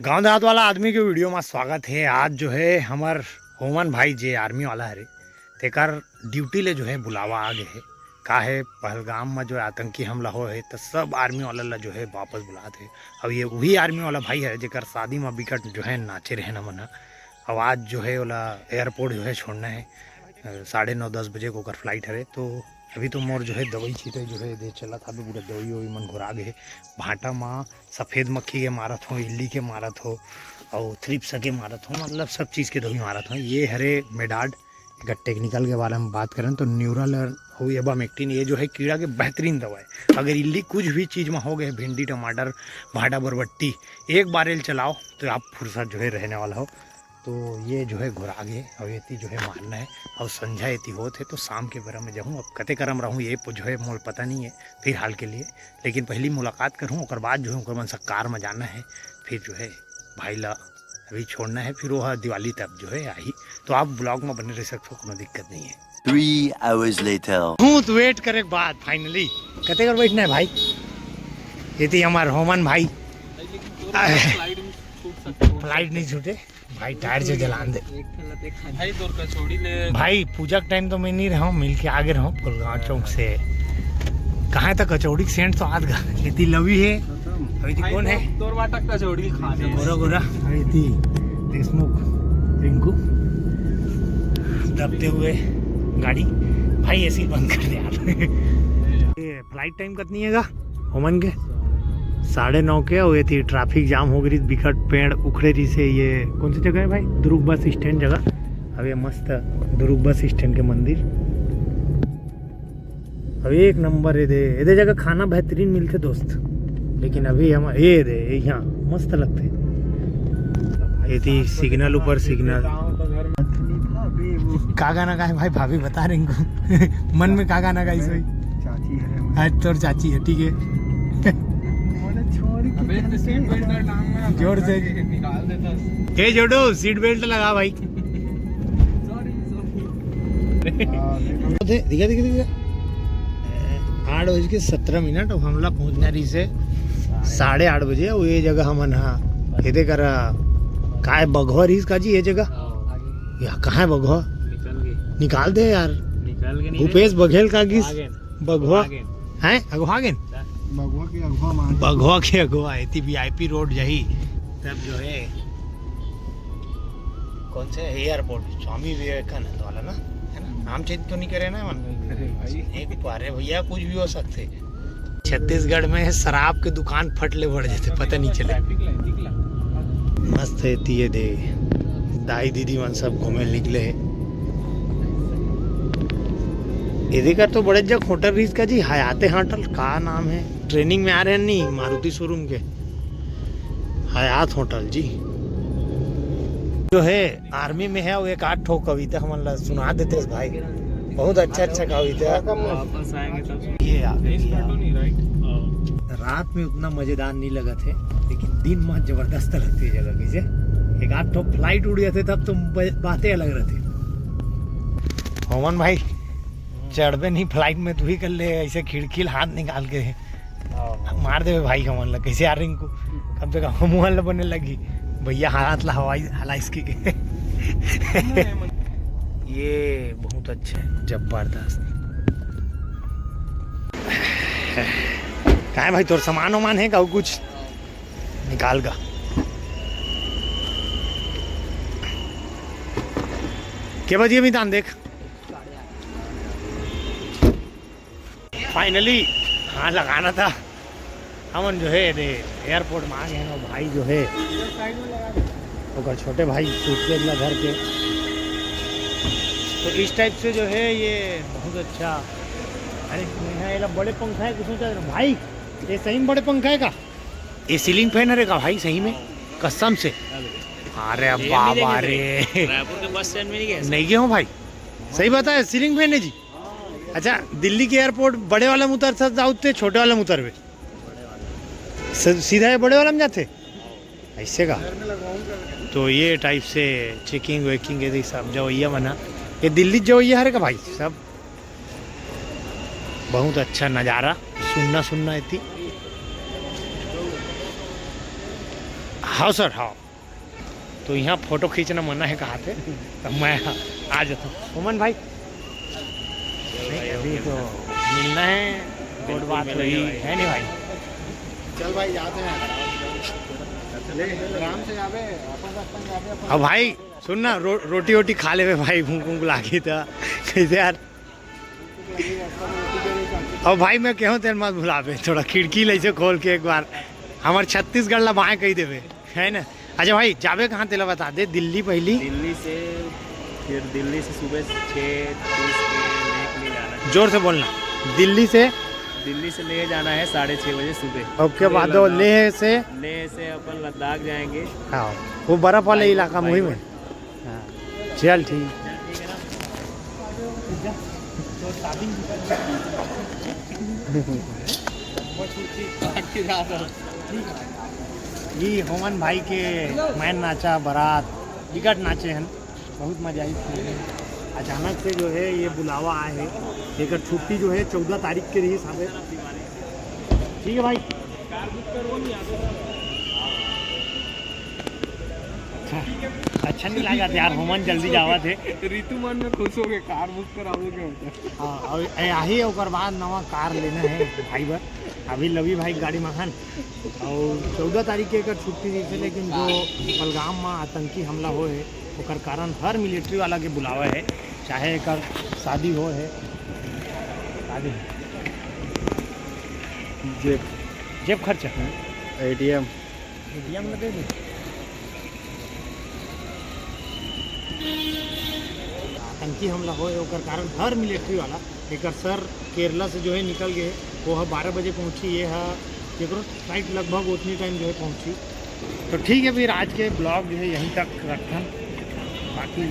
गांव देहात वाला आदमी के वीडियो में स्वागत है। आज जो है हमार होमन भाई जे आर्मी वाला है तेकर ड्यूटी ले जो है बुलावा आ गए है। का है पहलगाम में जो है आतंकी हमला हो है तो सब आर्मी वाला ला जो है वापस बुलाते है। अब ये वही आर्मी वाला भाई है जेकर शादी में बिकट जो है नाचे रहे न मना। अब आज जो है वाला एयरपोर्ट जो है छोड़ना है 9:30-10 बजे को फ्लाइट है। तो अभी तो मोर जो है दवाई छीटे जो है दे चला था। पूरा दवाई वही मन घुरा गए भाटा माँ सफ़ेद मक्खी के मारत हो, इल्ली के मारत हो और थ्रिप्स के मारत हो, मतलब सब चीज़ के दवाई मारत हो। ये हरे मेडाड अगर टेक्निकल के बारे में बात करें तो न्यूरल हो एबामेक्टिन, ये जो है कीड़ा के बेहतरीन दवा है। अगर इल्ली कुछ भी चीज़ में हो गए, भिंडी टमाटर भाटा बरबट्टी, एक बार एल चलाओ तो आप फुर्सत जो है रहने वाला हो। तो ये जो है घुरा गए और ये जो है मारना है और संझा ये होते तो शाम के बेरा में जाऊँ। अब कते करम रहूँ ये जो है मोल पता नहीं है फिलहाल के लिए, लेकिन पहली मुलाकात करूँ और बाद जो है मन से कार में जाना है। फिर जो है भाई ला अभी छोड़ना है, फिर वो दिवाली तब जो है आई। तो आप ब्लॉग में बने रह सकते हो, कोई दिक्कत नहीं है। 3 hours later बहुत वेट करे के बाद फाइनली कते कर बैठना है भाई। ये थी हमारे होमन भाई। फ्लाइट नहीं छूटे भाई, टायर से जलान दे भाई। पूजा के टाइम तो मैं नहीं रहा हूँ, मिल के आगे रहा पुलगांव चौक से कहाँ तक कचौड़ी सेंट तो आज गा इतनी लवी है। अभी कौन है गोरा गोरा, अभी देशमुख रिंकू दबते हुए गाड़ी। भाई ऐसी बंद कर दे यार। ये फ्लाइट टाइम कितनी है होमन के 9:30 के हुए थी। ट्रैफिक जाम हो गई, बिकट पेड़ उखड़े रही से। ये कौन सी जगह है भाई? दुर्ग बस स्टैंड जगह। अब ये मस्त दुर्ग बस स्टैंड के मंदिर अब एक नंबर है दे। ये जगह खाना बेहतरीन मिलते दोस्त, लेकिन अभी हम ये दे यहाँ मस्त लगते। ये थी सिग्नल ऊपर सिग्नल। का गाना का है भाई? भाभी बता रही इनको मन में का गाना गाई सोई आज तोर चाची है, ठीक है। जोर से ये जोड़ो, सीट बेल्ट लगा भाई। दिखा दिखा दिखा 8:17 और हमला पहुंचना रही से 8:30 बजे। वो ये जगह हम ये कर का है बघवा रही का जी। ये जगह या कहाँ है बघवा? निकाल दे यार। भूपेश बघेल का किस बघवा है? अगवागेन बघवा के अगवा है VIP रोड यही। तब जो है कौन से एयरपोर्ट स्वामी विवेकानंद वाला ना है ना, नाम चेंज तो नहीं करे ना मन एक पारे भैया, कुछ भी हो सकते। छत्तीसगढ़ में शराब के दुकान फटले बढ़ जाते पता नहीं चले। मस्त है ये दे दाई दीदी मन सब घूमे निकले है। इधर का तो बड़े जगह होटल रीच का जी हयाते होटल का नाम है। ट्रेनिंग में आ रहे हैं नहीं मारुति शोरूम के हयात होटल जी जो है आर्मी में है। वो एक 8 ठो कविता हम सुना देते भाई, बहुत अच्छा कविता। ये रात में उतना मजेदार नहीं लगा थे, लेकिन दिन में जबरदस्त लगती है जगह की। एक 8 ठो फ्लाइट उड़ गए थे तब तो बातें अलग रहती। होमन भाई चढ़बे नहीं फ्लाइट में, तू ही कर ले ऐसे खिड़की हाथ निकाल के मार दे भाई। हमन लग कैसे आ रही को कम से कम मुँह बनने लगी भैया हाथ ला हवाई हला इसकी। ये बहुत अच्छा है जबरदस्त। कहाँ भाई तोर सामान वामान है का कुछ निकाल का? क्या बजिए भी तान देख। फाइनली हाँ लगाना था। हमन जो है एयरपोर्ट में आ गए हैं। भाई जो है तो छोटे भाई सूटकेस ला घर के, तो इस टाइप से जो है ये बहुत अच्छा। अरे ये बड़े पंखा है कुछ भाई, ये सही में बड़े पंखा है का? ये सीलिंग फैन है का भाई सही में कसम से? अरे बाबा रे रायपुर के बस स्टैंड में नहीं गए हो भाई? सही बात है सीलिंग फैन है जी। अच्छा दिल्ली के एयरपोर्ट बड़े वाला में उतर जाते, छोटे वाला में उतरवे सीधा है बड़े वाला में जाते ऐसे का? तो ये टाइप से चेकिंग वेकिंग यदि सब जो ये मना ये दिल्ली जो ये है का भाई सब बहुत अच्छा नज़ारा सुनना इतनी हाँ सर हाँ। तो यहाँ फोटो खींचना मना है कहा थे, तो मैं आ जाता हूँ। ओमन भाई नहीं अभी तो मिलना है, गुड बात हुई है नहीं भाई। चल भाई जाते हैं आराम से जावे अपन अब भाई सुन ना, रोटी वोटी खा ले भाई, भूख भूख लागी था कैसे यार। अब भाई मैं कहूँ तेरे मत भुलावे, थोड़ा खिड़की ले से खोल के एक बार हमारे छत्तीसगढ़ ला बाएँ कही देवे है ना। अच्छा भाई जावे कहाँ तेला बता दे। दिल्ली पहली, दिल्ली से फिर दिल्ली से सुबह 6:30 के लेह के लिए जाना है। जोर से बोलना। दिल्ली से ले जाना है 6:30 बजे सुबह। उसके बाद लेह से अपन लद्दाख जाएंगे। हाँ वो बर्फ वाले इलाका मुहिम में। हाँ चल ठीक। ये होमन भाई के मैन नाचा बारात विकट नाचे हैं, बहुत मजा आई थी। अचानक से जो है ये बुलावा आए है, एक छुट्टी जो है 14 तारीख के रही साहब। ठीक है भाई। अच्छा नहीं लगा यार, होमन जल्दी जावा थे। ऋतु मन में खुश हो गए, कार बुक कराओगे। हाँ और यही ओकर बाद नवा कार लेना है भाई बर। अभी लवी भाई गाड़ी मखान और 14 तारीख के छुट्टी दी थी, लेकिन जो पहलगाम में आतंकी हमला हो है ओकर कारण हर मिलिट्री वाला के बुलावा है, चाहे एक शादी हो है। शादी जेब खर्चा ATM लगे दे। आतंकी हमला हो ओकर कारण हर मिलिट्री वाला एक सर केरला से जो है निकल गए, वो 12 बजे पहुंची, ये है फ्लाइट लगभग उतनी टाइम जो है पहुंची। तो ठीक है फिर आज के ब्लॉग जो है यहीं तक रखें, बाकी